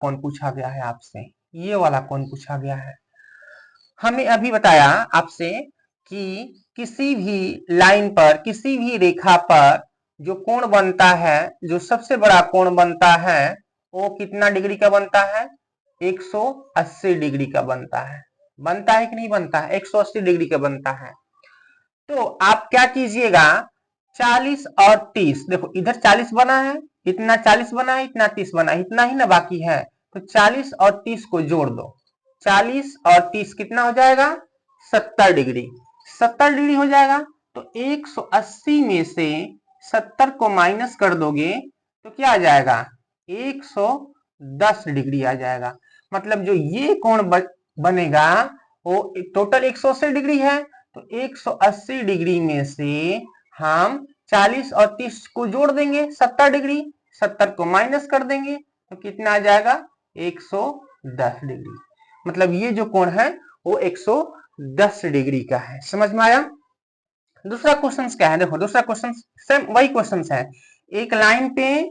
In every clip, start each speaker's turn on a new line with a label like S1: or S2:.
S1: कौन पूछा गया है आपसे, ये वाला कौन पूछा गया है। हमें अभी बताया आपसे कि किसी भी लाइन पर, किसी भी रेखा पर जो कोण बनता है, जो सबसे बड़ा कोण बनता है वो कितना डिग्री का बनता है, 180 डिग्री का बनता है। बनता है कि नहीं बनता है, 180 डिग्री का बनता है। तो आप क्या कीजिएगा, 40 और 30, देखो इधर 40 बना है, इतना 40 बना है, इतना 30 बना है, इतना ही ना बाकी है। तो 40 और 30 को जोड़ दो, 40 और 30 कितना हो जाएगा, 70 डिग्री। 70 डिग्री हो जाएगा। तो 180 में से 70 को माइनस कर दोगे तो क्या आ जाएगा, 110 डिग्री आ जाएगा। मतलब जो ये कोण बनेगा वो टोटल 180 डिग्री है। तो 180 डिग्री में से हम 40 और 30 को जोड़ देंगे 70 डिग्री, 70 को माइनस कर देंगे तो कितना आ जाएगा, 110 डिग्री। मतलब ये जो कोण है वो 110 डिग्री का है। समझ में आया। दूसरा क्वेश्चन क्या है, देखो दूसरा क्वेश्चन सेम वही क्वेश्चन है। एक लाइन पे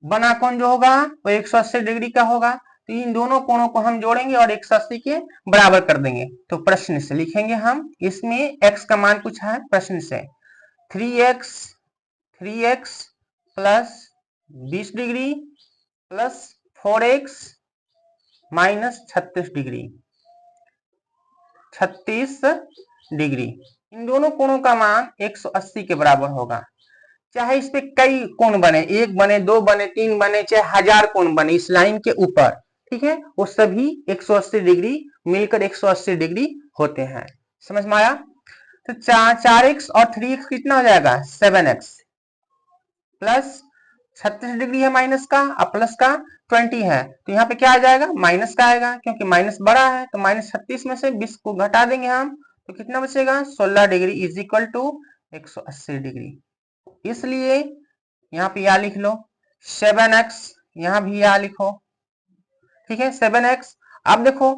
S1: बना कोण जो होगा वो 180 डिग्री का होगा। तो इन दोनों कोणों को हम जोड़ेंगे और 180 के बराबर कर देंगे। तो प्रश्न से लिखेंगे हम, इसमें x का मान पूछा है प्रश्न से, 3x plus 20 degree plus 4x minus 36 degree, 36 degree. इन दोनों कोणों का मान 180 के बराबर होगा। चाहे इस पे कई कोण बने, एक बने, दो बने, तीन बने, चाहे 1000 कोण बने इस लाइन के ऊपर, ठीक है, वो सभी 180 डिग्री मिलकर 180 डिग्री होते हैं। समझ में आया। तो 4x और 3x कितना हो जाएगा, 7x प्लस 36 डिग्री है माइनस का, और प्लस का 20 है। तो यहाँ पे क्या आ जाएगा, माइनस का आएगा, क्योंकि माइनस बड़ा है। तो माइनस 36 में से 20 को घटा देंगे हम, तो कितना बचेगा, 16 degree is equal to 180 degree. इसलिए यहाँ पे या लिख लो 7x, यहाँ भी या लिखो, ठीक है 7x। अब देखो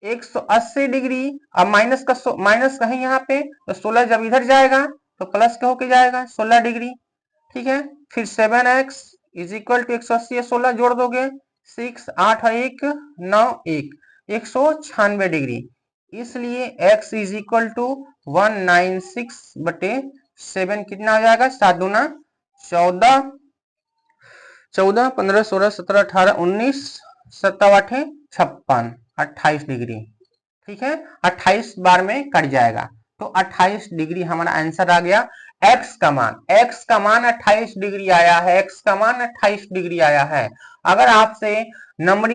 S1: 180 डिग्री, अब माइनस कहीं यहाँ पे, तो 16 जब इधर जाएगा तो प्लस के होके जाएगा 16 डिग्री, ठीक है। फिर 7x इज इक्वल टू 180 16 जोड़ दोगे, 6 8 और 1 9 1 196 डिग्री। इसलिए x इज इक्वल टू 196/7 कितना हो जाएगा, 7 दूना 14, 14 15 16 17 18 19 17 8 56, 28 डिग्री, ठीक है। 28 बार में कट जाएगा तो 28 डिग्री हमारा आंसर आ गया। x का मान 28 डिग्री आया है, x का मान 28 डिग्री आया है। अगर आपसे नंबरिंग